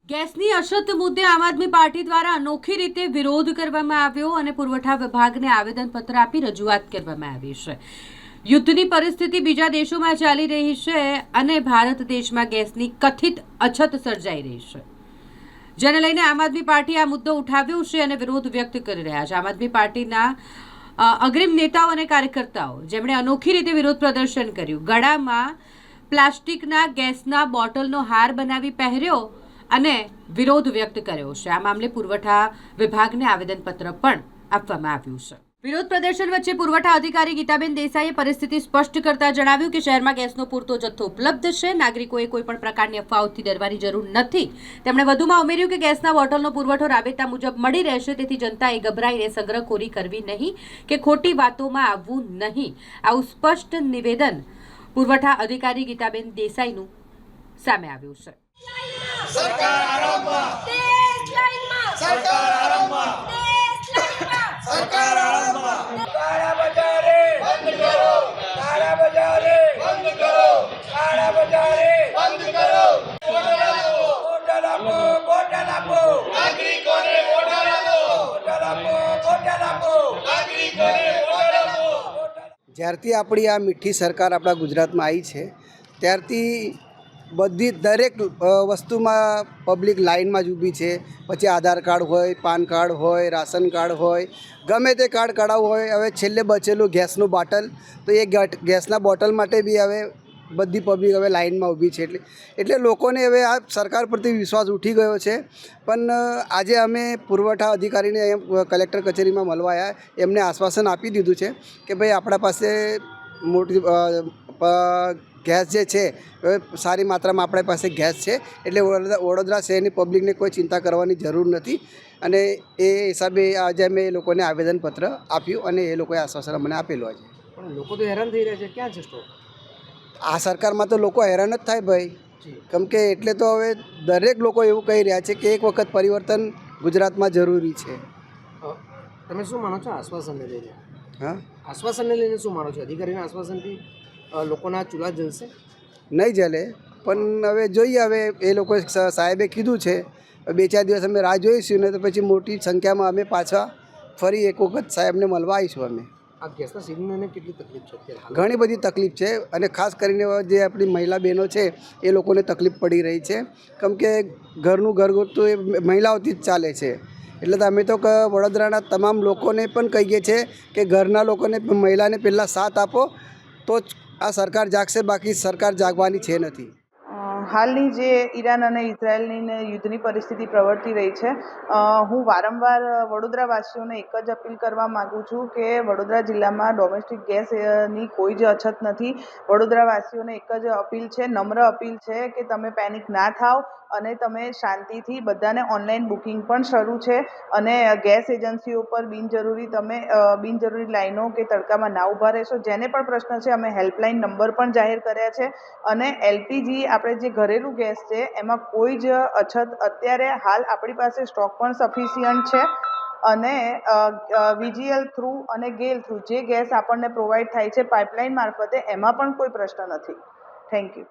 ગેસની અછત મુદ્દે આમ આદમી પાર્ટી દ્વારા અનોખી રીતે વિરોધ કરવામાં આવ્યો અને પુરવઠા વિભાગને આવેદનપત્ર આપી રજૂઆત કરવામાં આવી છે। યુદ્ધની પરિસ્થિતિ બીજા દેશોમાં ચાલી રહી છે અને ભારત દેશમાં ગેસની કથિત અછત સર્જાઈ રહી છે, જેને લઈને આમ આદમી પાર્ટી આ મુદ્દો ઉઠાવ્યો છે અને વિરોધ વ્યક્ત કરી રહ્યા છે। આમ આદમી પાર્ટીના અગ્રીમ નેતાઓ અને કાર્યકર્તાઓ જેમણે અનોખી રીતે વિરોધ પ્રદર્શન કર્યું, ગળામાં પ્લાસ્ટિકના ગેસના બોટલનો હાર બનાવી પહેર્યો અને વિરોધ વ્યક્ત કર્યો છે। આ મામલે પુરવઠા વિભાગને આવેદનપત્ર પણ આપવામાં આવ્યું છે। વિરોધ પ્રદર્શન વચ્ચે પુરવઠા અધિકારી ગીતાબેન દેસાઈએ પરિસ્થિતિ સ્પષ્ટ કરતા જણાવ્યું કે શહેરમાં ગેસનો પૂરતો જથ્થો ઉપલબ્ધ છે, નાગરિકોએ કોઈપણ પ્રકારની અફવાઓથી ડરવાની જરૂર નથી। તેમણે વધુમાં ઉમેર્યું કે ગેસના બોટલનો પુરવઠો રાબેતા મુજબ મળી રહેશે, તેથી જનતાએ ગભરાઈને સંગ્રહખોરી કરવી નહીં કે ખોટી વાતોમાં આવવું નહીં। આવું સ્પષ્ટ નિવેદન પુરવઠા અધિકારી ગીતાબેન દેસાઈનું સામે આવ્યું છે। सरकार आरामમાં देश लाइનમાં सरकार आरामમાં देश लाइનમાં सरकार आरामમાં काला बाजारे बंद करो काला बाजारे बंद करो काला बाजारे बंद करो वोटर आपो नागरिकोने वोटर आपो नागरिकोने वोटर आपो। જ્યારથી આપણી આ મીઠી સરકાર આપણા ગુજરાતમાં આવી છે ત્યારથી બધી દરેક વસ્તુમાં પબ્લિક લાઇનમાં જ ઊભી છે। પછી આધાર કાર્ડ હોય, પાન કાર્ડ હોય, રાશન કાર્ડ હોય, ગમે તે કાર્ડ કઢાવવું હોય। હવે છેલ્લે બચેલું ગેસનું બોટલ, તો એ ગેસના બોટલ માટે બી હવે બધી પબ્લિક હવે લાઇનમાં ઊભી છે। એટલે લોકોને હવે આ સરકાર પરથી વિશ્વાસ ઉઠી ગયો છે। પણ આજે અમે પુરવઠા અધિકારીને કલેક્ટર કચેરીમાં મળવા આવ્યા, એમને આશ્વાસન આપી દીધું છે કે ભાઈ આપણા પાસે મોટી ગેસ જે છે સારી માત્રામાં આપણી પાસે ગેસ છે, એટલે વડોદરા શહેરની પબ્લિકને કોઈ ચિંતા કરવાની જરૂર નથી। અને એ હિસાબે આજે અમે એ લોકોને આવેદનપત્ર આપ્યું અને એ લોકોએ આશ્વાસન મને આપેલું આજે। પણ લોકો તો હેરાન થઈ રહ્યા છે, ક્યાં છે સ્ટોક? આ સરકારમાં તો લોકો હેરાન જ થાય ભાઈ, કેમ કે એટલે તો હવે દરેક લોકો એવું કહી રહ્યા છે કે એક વખત પરિવર્તન ગુજરાતમાં જરૂરી છે। તમે શું માનો છો આશ્વાસનને લઈને? હા, આશ્વાસનને લઈને શું માનો છો? અધિકારીના આશ્વાસનથી લોકોના ચૂલા જલશે? નહીં જલે, પણ હવે જોઈએ। હવે એ લોકો સાહેબે કીધું છે, 2-4 દિવસ અમે રાહ જોઈશું ને તો પછી મોટી સંખ્યામાં અમે પાછા ફરી એક વખત સાહેબને મળવા આવીશું અમે। આ ગેસના સિલિન્ડરને કેટલી તકલીફ છે અત્યારે? ઘણી બધી તકલીફ છે અને ખાસ કરીને જે આપણી મહિલા બહેનો છે એ લોકોને તકલીફ પડી રહી છે, કેમ કે ઘરનું ઘરગથ્થું એ મહિલાઓથી જ ચાલે છે। એટલે તો અમે તો વડોદરાના તમામ લોકોને પણ કહીએ છીએ કે ઘરના લોકોને, મહિલાને પહેલાં સાથ આપો તો જ આ સરકાર જાગશે, બાકી સરકાર જાગવાની છે નથી। હાલની જે ઈરાન અને ઇઝરાયલની યુદ્ધની પરિસ્થિતિ પ્રવર્તી રહી છે, હું વારંવાર વડોદરાવાસીઓને એક જ અપીલ કરવા માગું છું કે વડોદરા જિલ્લામાં ડોમેસ્ટિક ગેસની કોઈ જ અછત નથી। વડોદરાવાસીઓને એક જ અપીલ છે, નમ્ર અપીલ છે કે તમે પેનિક ના થાવ અને તમે શાંતિથી, બધાને ઓનલાઈન બુકિંગ પણ શરૂ છે અને ગેસ એજન્સીઓ પર બિનજરૂરી લાઈનો કે તડકામાં ના ઊભા રહેશો। જેને પણ પ્રશ્ન છે, અમે હેલ્પલાઇન નંબર પણ જાહેર કર્યા છે અને એલપીજી આપણે જે ઘરેલું ગેસ છે એમાં કોઈ જ અછત અત્યારે હાલ આપણી પાસે સ્ટોક પણ સફિશિયન્ટ છે અને વીજીએલ થ્રુ અને ગેલ થ્રુ જે ગેસ આપણને પ્રોવાઈડ થાય છે પાઇપલાઇન મારફતે, એમાં પણ કોઈ પ્રશ્ન નથી। Thank you.